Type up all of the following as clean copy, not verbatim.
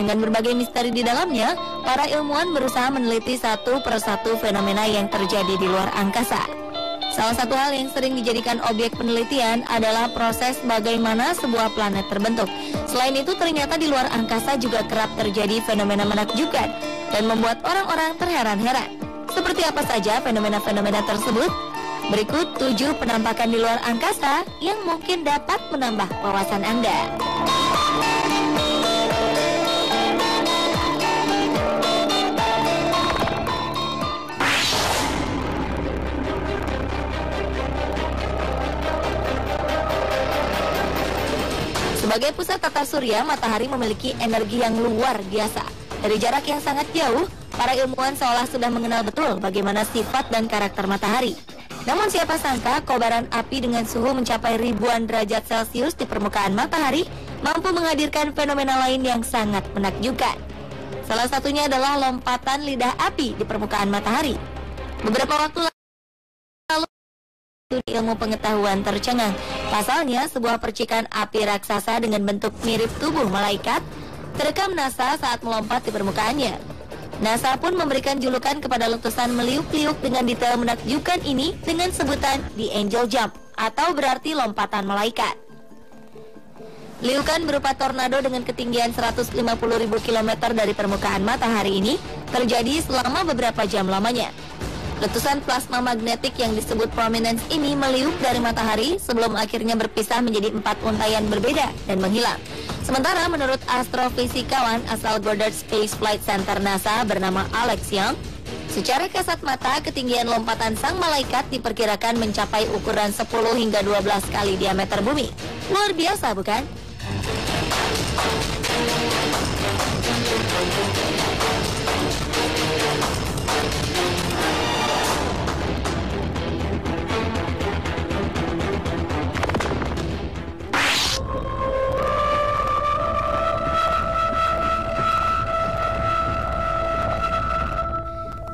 Dengan berbagai misteri di dalamnya, para ilmuwan berusaha meneliti satu persatu fenomena yang terjadi di luar angkasa. Salah satu hal yang sering dijadikan objek penelitian adalah proses bagaimana sebuah planet terbentuk. Selain itu, ternyata di luar angkasa juga kerap terjadi fenomena menakjubkan dan membuat orang-orang terheran-heran. Seperti apa saja fenomena-fenomena tersebut? Berikut 7 penampakan di luar angkasa yang mungkin dapat menambah wawasan Anda. Sebagai pusat tata surya, matahari memiliki energi yang luar biasa. Dari jarak yang sangat jauh, para ilmuwan seolah sudah mengenal betul bagaimana sifat dan karakter matahari. Namun siapa sangka kobaran api dengan suhu mencapai ribuan derajat Celcius di permukaan matahari mampu menghadirkan fenomena lain yang sangat menakjubkan. Salah satunya adalah lompatan lidah api di permukaan matahari. Beberapa waktu lalu ilmu pengetahuan tercengang. Pasalnya, sebuah percikan api raksasa dengan bentuk mirip tubuh malaikat terekam NASA saat melompat di permukaannya. NASA pun memberikan julukan kepada letusan meliuk-liuk dengan detail menakjubkan ini dengan sebutan The Angel Jump, atau berarti lompatan malaikat. Liukan berupa tornado dengan ketinggian 150.000 km dari permukaan matahari ini terjadi selama beberapa jam lamanya. Letusan plasma magnetik yang disebut prominence ini meliuk dari matahari sebelum akhirnya berpisah menjadi 4 untaian berbeda dan menghilang. Sementara menurut astrofisikawan asal Goddard Space Flight Center NASA bernama Alex Young, secara kasat mata ketinggian lompatan sang malaikat diperkirakan mencapai ukuran 10 hingga 12 kali diameter bumi. Luar biasa, bukan?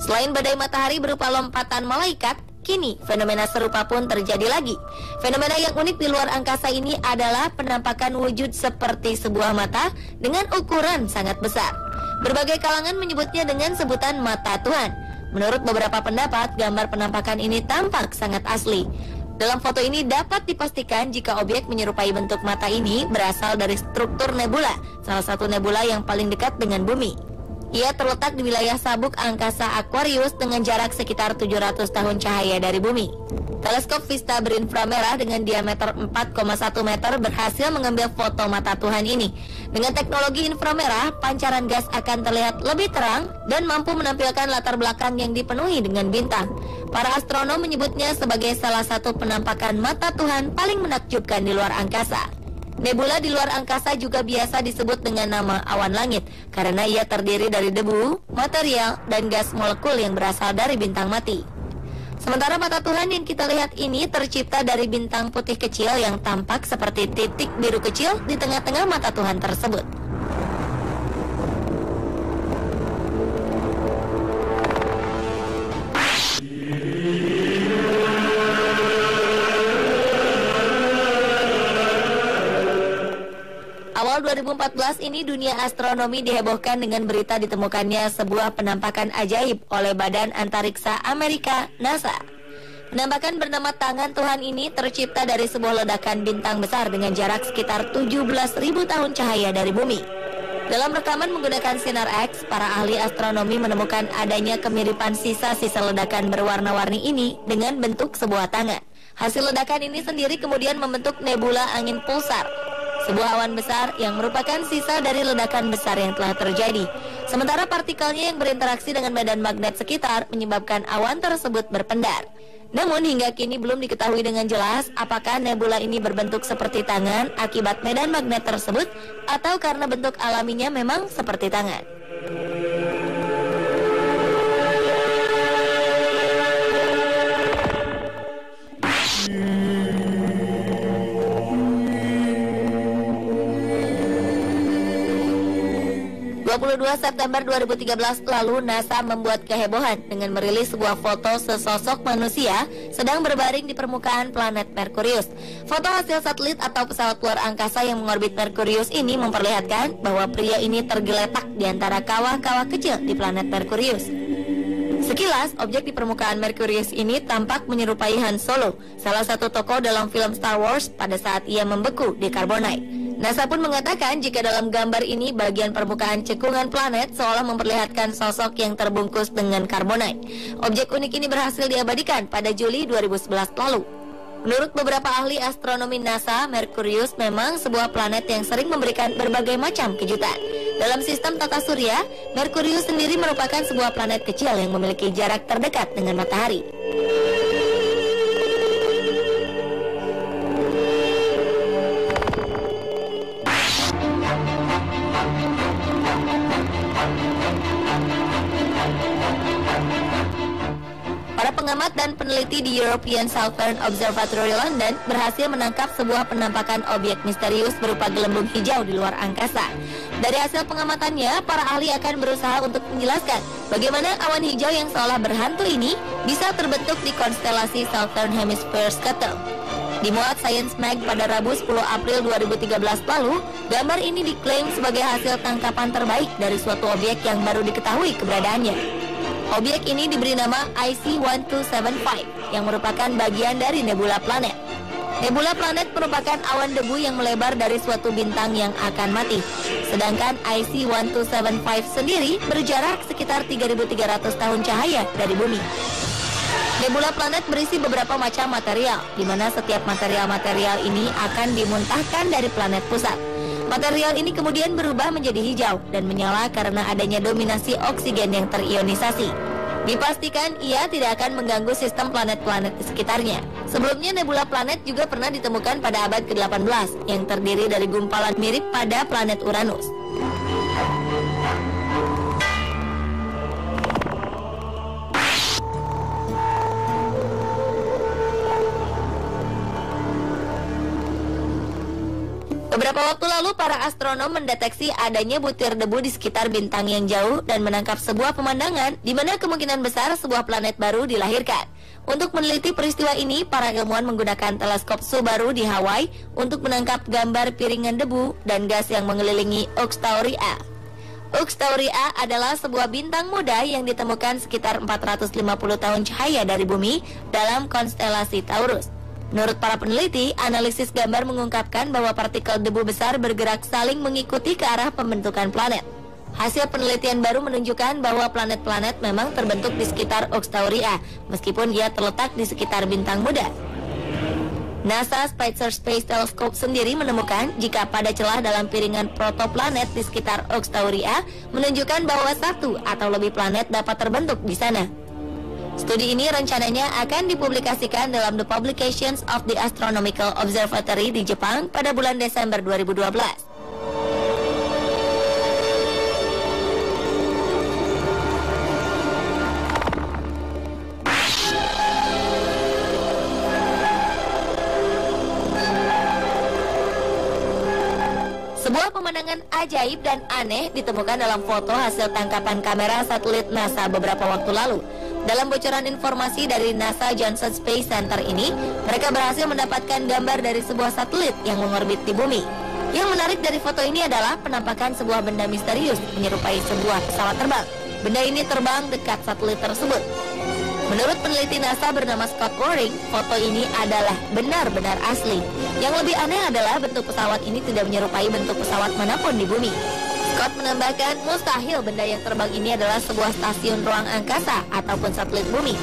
Selain badai matahari berupa lompatan malaikat, kini fenomena serupa pun terjadi lagi. Fenomena yang unik di luar angkasa ini adalah penampakan wujud seperti sebuah mata dengan ukuran sangat besar. Berbagai kalangan menyebutnya dengan sebutan mata Tuhan. Menurut beberapa pendapat, gambar penampakan ini tampak sangat asli. Dalam foto ini dapat dipastikan jika objek menyerupai bentuk mata ini berasal dari struktur nebula, salah satu nebula yang paling dekat dengan bumi. Ia terletak di wilayah sabuk angkasa Aquarius dengan jarak sekitar 700 tahun cahaya dari bumi. Teleskop Vista berinframerah dengan diameter 4,1 meter berhasil mengambil foto mata Tuhan ini. Dengan teknologi inframerah, pancaran gas akan terlihat lebih terang dan mampu menampilkan latar belakang yang dipenuhi dengan bintang. Para astronom menyebutnya sebagai salah satu penampakan mata Tuhan paling menakjubkan di luar angkasa. Nebula di luar angkasa juga biasa disebut dengan nama awan langit karena ia terdiri dari debu, material, dan gas molekul yang berasal dari bintang mati. Sementara mata Tuhan yang kita lihat ini tercipta dari bintang putih kecil yang tampak seperti titik biru kecil di tengah-tengah mata Tuhan tersebut. Awal 2014 ini dunia astronomi dihebohkan dengan berita ditemukannya sebuah penampakan ajaib oleh Badan Antariksa Amerika, NASA. Penampakan bernama Tangan Tuhan ini tercipta dari sebuah ledakan bintang besar dengan jarak sekitar 17.000 tahun cahaya dari bumi. Dalam rekaman menggunakan sinar X, para ahli astronomi menemukan adanya kemiripan sisa-sisa ledakan berwarna-warni ini dengan bentuk sebuah tangan. Hasil ledakan ini sendiri kemudian membentuk nebula angin pulsar, sebuah awan besar yang merupakan sisa dari ledakan besar yang telah terjadi. Sementara partikelnya yang berinteraksi dengan medan magnet sekitar menyebabkan awan tersebut berpendar. Namun hingga kini belum diketahui dengan jelas apakah nebula ini berbentuk seperti tangan akibat medan magnet tersebut atau karena bentuk alaminya memang seperti tangan. 22 September 2013 lalu, NASA membuat kehebohan dengan merilis sebuah foto sesosok manusia sedang berbaring di permukaan planet Merkurius. Foto hasil satelit atau pesawat luar angkasa yang mengorbit Merkurius ini memperlihatkan bahwa pria ini tergeletak di antara kawah-kawah kecil di planet Merkurius. Sekilas, objek di permukaan Merkurius ini tampak menyerupai Han Solo, salah satu tokoh dalam film Star Wars pada saat ia membeku di Carbonite. NASA pun mengatakan jika dalam gambar ini bagian permukaan cekungan planet seolah memperlihatkan sosok yang terbungkus dengan karbonite. Objek unik ini berhasil diabadikan pada Juli 2011 lalu. Menurut beberapa ahli astronomi NASA, Merkurius memang sebuah planet yang sering memberikan berbagai macam kejutan. Dalam sistem tata surya, Merkurius sendiri merupakan sebuah planet kecil yang memiliki jarak terdekat dengan matahari. Para pengamat dan peneliti di European Southern Observatory London berhasil menangkap sebuah penampakan objek misterius berupa gelembung hijau di luar angkasa. Dari hasil pengamatannya, para ahli akan berusaha untuk menjelaskan bagaimana awan hijau yang seolah berhantu ini bisa terbentuk di konstelasi Southern Hemisphere Scuttle. Dimuat Science Mag pada Rabu 10 April 2013 lalu, gambar ini diklaim sebagai hasil tangkapan terbaik dari suatu objek yang baru diketahui keberadaannya. Objek ini diberi nama IC-1275 yang merupakan bagian dari nebula planet. Nebula planet merupakan awan debu yang melebar dari suatu bintang yang akan mati. Sedangkan IC-1275 sendiri berjarak sekitar 3.300 tahun cahaya dari bumi. Nebula planet berisi beberapa macam material, di mana setiap material-material ini akan dimuntahkan dari planet pusat. Material ini kemudian berubah menjadi hijau dan menyala karena adanya dominasi oksigen yang terionisasi. Dipastikan ia tidak akan mengganggu sistem planet-planet di sekitarnya. Sebelumnya nebula planet juga pernah ditemukan pada abad ke-18 yang terdiri dari gumpalan mirip pada planet Uranus. Beberapa waktu lalu, para astronom mendeteksi adanya butir debu di sekitar bintang yang jauh dan menangkap sebuah pemandangan di mana kemungkinan besar sebuah planet baru dilahirkan. Untuk meneliti peristiwa ini, para ilmuwan menggunakan teleskop Subaru di Hawaii untuk menangkap gambar piringan debu dan gas yang mengelilingi Ux Tauri A. Ux Tauri A adalah sebuah bintang muda yang ditemukan sekitar 450 tahun cahaya dari bumi dalam konstelasi Taurus. Menurut para peneliti, analisis gambar mengungkapkan bahwa partikel debu besar bergerak saling mengikuti ke arah pembentukan planet. Hasil penelitian baru menunjukkan bahwa planet-planet memang terbentuk di sekitar Ux Tauri A, meskipun ia terletak di sekitar bintang muda. NASA Spitzer Space Telescope sendiri menemukan jika pada celah dalam piringan protoplanet di sekitar Ux Tauri A menunjukkan bahwa satu atau lebih planet dapat terbentuk di sana. Studi ini rencananya akan dipublikasikan dalam The Publications of the Astronomical Observatory di Jepang pada bulan Desember 2012. Sebuah pemandangan ajaib dan aneh ditemukan dalam foto hasil tangkapan kamera satelit NASA beberapa waktu lalu. Dalam bocoran informasi dari NASA Johnson Space Center ini, mereka berhasil mendapatkan gambar dari sebuah satelit yang mengorbit di bumi. Yang menarik dari foto ini adalah penampakan sebuah benda misterius menyerupai sebuah pesawat terbang. Benda ini terbang dekat satelit tersebut. Menurut peneliti NASA bernama Scott Waring, foto ini adalah benar-benar asli. Yang lebih aneh adalah bentuk pesawat ini tidak menyerupai bentuk pesawat manapun di bumi. Scott menambahkan, mustahil benda yang terbang ini adalah sebuah stasiun ruang angkasa ataupun satelit bumi.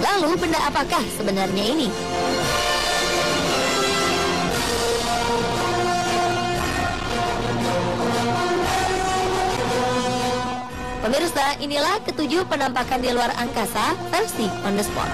Lalu benda apakah sebenarnya ini? Pemirsa, inilah ketujuh penampakan di luar angkasa versi On The Spot.